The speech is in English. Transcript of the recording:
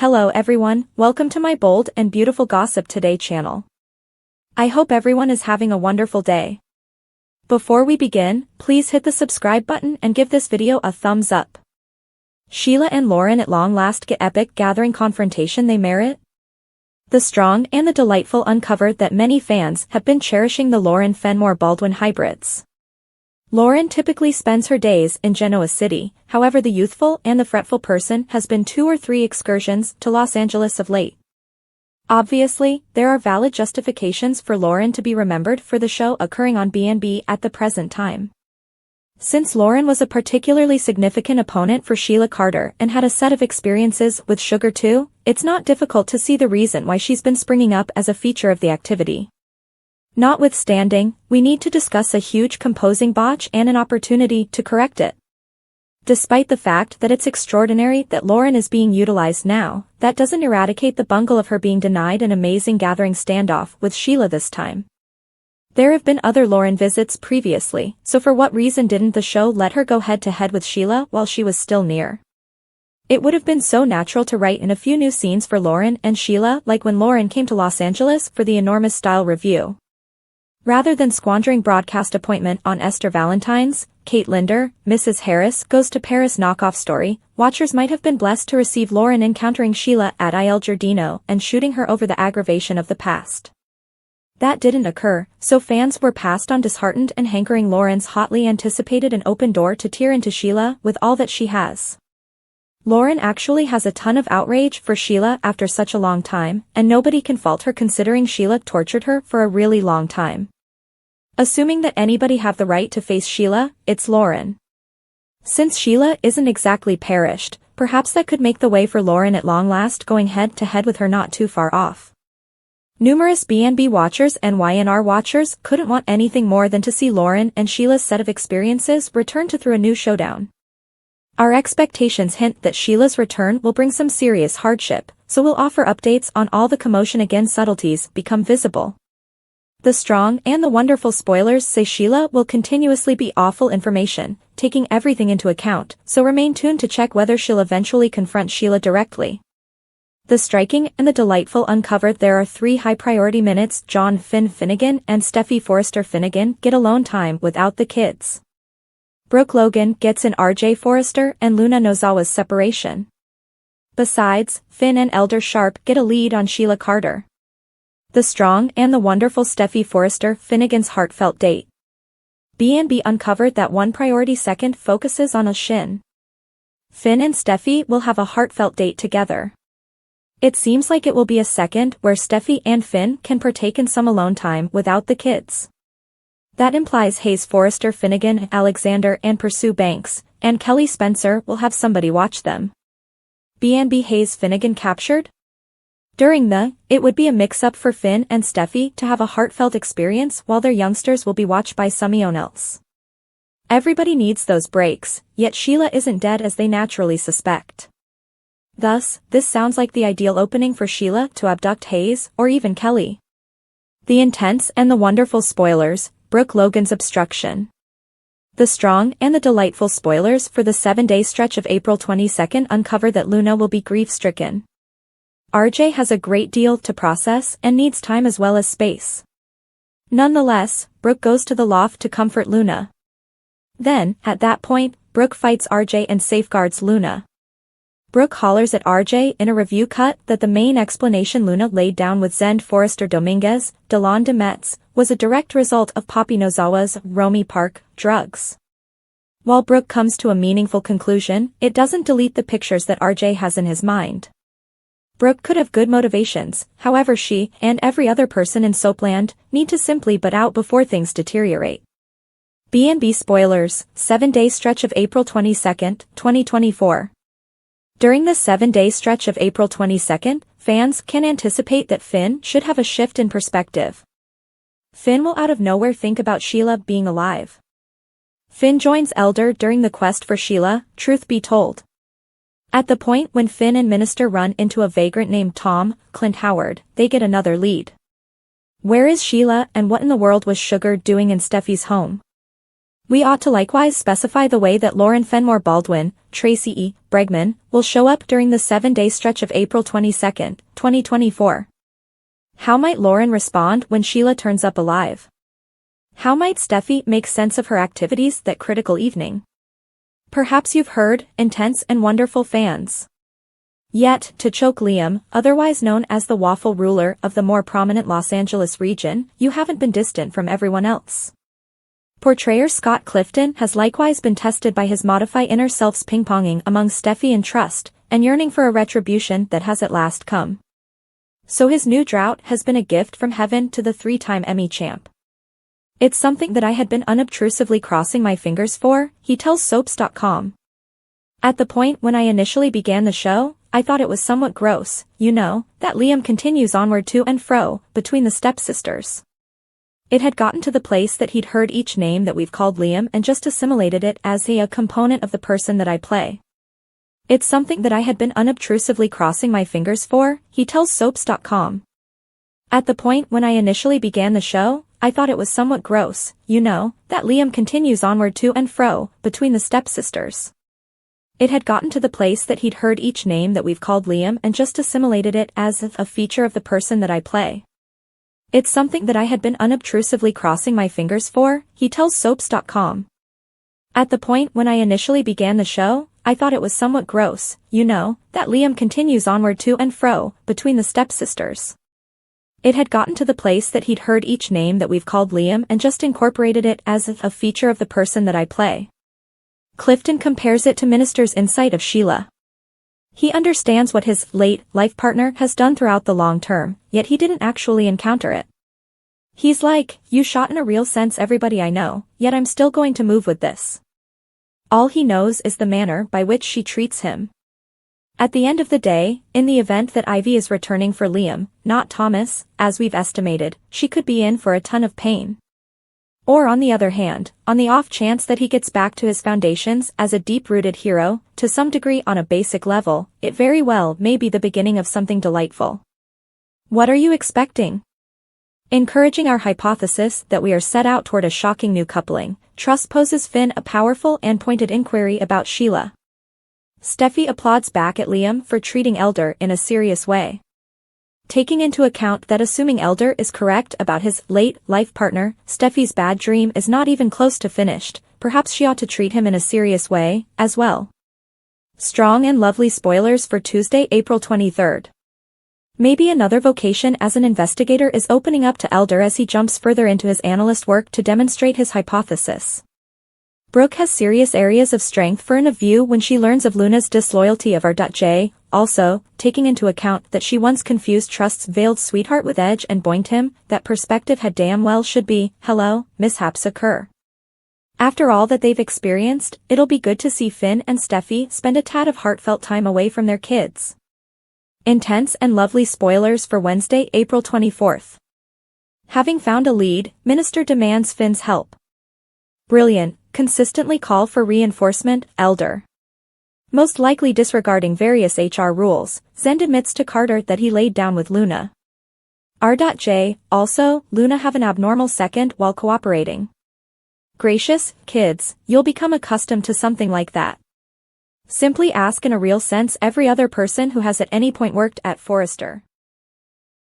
Hello everyone, welcome to my bold and beautiful Gossip Today channel. I hope everyone is having a wonderful day. Before we begin, please hit the subscribe button and give this video a thumbs up. Sheila and Lauren at long last get epic gathering confrontation they merit? The strong and the delightful uncovered that many fans have been cherishing the Lauren Fenmore Baldwin hybrids. Lauren typically spends her days in Genoa City, however the youthful and the fretful person has been 2 or 3 excursions to Los Angeles of late. Obviously, there are valid justifications for Lauren to be remembered for the show occurring on B&B at the present time. Since Lauren was a particularly significant opponent for Sheila Carter and had a set of experiences with Sugar too, it's not difficult to see the reason why she's been springing up as a feature of the activity. Notwithstanding, we need to discuss a huge composing botch and an opportunity to correct it. Despite the fact that it's extraordinary that Lauren is being utilized now, that doesn't eradicate the bungle of her being denied an amazing gathering standoff with Sheila this time. There have been other Lauren visits previously, so for what reason didn't the show let her go head-to-head with Sheila while she was still near? It would have been so natural to write in a few new scenes for Lauren and Sheila, like when Lauren came to Los Angeles for the enormous style review. Rather than squandering broadcast appointment on Esther Valentine's, Kate Linder, Mrs. Harris Goes to Paris knockoff story, watchers might have been blessed to receive Lauren encountering Sheila at Il Giardino and shooting her over the aggravation of the past. That didn't occur, so fans were passed on disheartened and hankering Lauren's hotly anticipated an open door to tear into Sheila with all that she has. Lauren actually has a ton of outrage for Sheila after such a long time, and nobody can fault her considering Sheila tortured her for a really long time. Assuming that anybody have the right to face Sheila, it's Lauren. Since Sheila isn't exactly perished, perhaps that could make the way for Lauren at long last going head-to-head with her not too far off. Numerous B&B watchers and YNR watchers couldn't want anything more than to see Lauren and Sheila's set of experiences return to through a new showdown. Our expectations hint that Sheila's return will bring some serious hardship, so we'll offer updates on all the commotion again subtleties become visible. The strong and the wonderful spoilers say Sheila will continuously be awful information, taking everything into account, so remain tuned to check whether she'll eventually confront Sheila directly. The striking and the delightful uncovered there are 3 high-priority minutes John Finnegan and Steffi Forrester Finnegan get alone time without the kids. Brooke Logan gets in RJ Forrester and Luna Nozawa's separation. Besides, Finn and Elder Sharp get a lead on Sheila Carter. The strong and the wonderful Steffi Forrester Finnegan's heartfelt date. B&B uncovered that one priority second focuses on a Shin. Finn and Steffi will have a heartfelt date together. It seems like it will be a second where Steffi and Finn can partake in some alone time without the kids. That implies Hayes Forrester Finnegan, Alexander and Pursue Banks, and Kelly Spencer will have somebody watch them. B&B Hayes Finnegan captured? During it would be a mix-up for Finn and Steffi to have a heartfelt experience while their youngsters will be watched by someone else. Everybody needs those breaks, yet Sheila isn't dead as they naturally suspect. Thus, this sounds like the ideal opening for Sheila to abduct Hayes or even Kelly. The intense and the wonderful spoilers, Brooke Logan's obstruction. The strong and the delightful spoilers for the 7-day stretch of April 22nd uncover that Luna will be grief-stricken. RJ has a great deal to process and needs time as well as space. Nonetheless, Brooke goes to the loft to comfort Luna. Then, at that point, Brooke fights RJ and safeguards Luna. Brooke hollers at RJ in a review cut that the main explanation Luna laid down with Zend Forrester Dominguez, Delon de Metz, was a direct result of Poppy Nozawa's Romy Park drugs. While Brooke comes to a meaningful conclusion, it doesn't delete the pictures that RJ has in his mind. Brooke could have good motivations, however she, and every other person in Soapland, need to simply butt out before things deteriorate. B&B spoilers, 7-day stretch of April 22nd, 2024. During the 7-day stretch of April 22nd, fans can anticipate that Finn should have a shift in perspective. Finn will out of nowhere think about Sheila being alive. Finn joins Elder during the quest for Sheila, truth be told. At the point when Finn and Minister run into a vagrant named Tom, Clint Howard, they get another lead. Where is Sheila and what in the world was Sugar doing in Steffi's home? We ought to likewise specify the way that Lauren Fenmore Baldwin, Tracy E. Bregman, will show up during the 7-day stretch of April 22, 2024. How might Lauren respond when Sheila turns up alive? How might Steffi make sense of her activities that critical evening? Perhaps you've heard, intense and wonderful fans. Yet, to choke Liam, otherwise known as the waffle ruler of the more prominent Los Angeles region, you haven't been distant from everyone else. Portrayer Scott Clifton has likewise been tested by his modified inner self's ping-ponging among Steffi and trust, and yearning for a retribution that has at last come. So his new drought has been a gift from heaven to the 3-time Emmy champ. It's something that I had been unobtrusively crossing my fingers for, he tells Soaps.com. At the point when I initially began the show, I thought it was somewhat gross, that Liam continues onward to and fro, between the stepsisters. It had gotten to the place that he'd heard each name that we've called Liam and just assimilated it as a component of the person that I play. It's something that I had been unobtrusively crossing my fingers for, he tells Soaps.com. At the point when I initially began the show, I thought it was somewhat gross, that Liam continues onward to and fro, between the stepsisters. It had gotten to the place that he'd heard each name that we've called Liam and just assimilated it as a feature of the person that I play. It's something that I had been unobtrusively crossing my fingers for, he tells Soaps.com. At the point when I initially began the show, I thought it was somewhat gross, that Liam continues onward to and fro, between the stepsisters. It had gotten to the place that he'd heard each name that we've called Liam and just incorporated it as a feature of the person that I play. Clifton compares it to Minister's insight of Sheila. He understands what his late life partner has done throughout the long term, yet he didn't actually encounter it. He's like, you shot in a real sense everybody I know, yet I'm still going to move with this. All he knows is the manner by which she treats him. At the end of the day, in the event that Ivy is returning for Liam, not Thomas, as we've estimated, she could be in for a ton of pain. Or on the other hand, on the off chance that he gets back to his foundations as a deep-rooted hero, to some degree on a basic level, it very well may be the beginning of something delightful. What are you expecting? Encouraging our hypothesis that we are set out toward a shocking new coupling, Truss poses Finn a powerful and pointed inquiry about Sheila. Steffi applauds back at Liam for treating Elder in a serious way. Taking into account that assuming Elder is correct about his late life partner, Steffi's bad dream is not even close to finished, perhaps she ought to treat him in a serious way, as well. Strong and lovely spoilers for Tuesday, April 23rd. Maybe another vocation as an investigator is opening up to Elder as he jumps further into his analyst work to demonstrate his hypothesis. Brooke has serious areas of strength for in a view when she learns of Luna's disloyalty of R.J., also, taking into account that she once confused Trust's veiled sweetheart with Edge and boinked him, that perspective had damn well should be, mishaps occur. After all that they've experienced, it'll be good to see Finn and Steffi spend a tad of heartfelt time away from their kids. Intense and lovely spoilers for Wednesday, April 24th. Having found a lead, Minister demands Finn's help. Brilliant, consistently call for reinforcement, Elder. Most likely disregarding various HR rules, Zend admits to Carter that he laid down with Luna. R.J. Also, Luna have an abnormal second while cooperating. Gracious, kids, you'll become accustomed to something like that. Simply ask in a real sense every other person who has at any point worked at Forrester.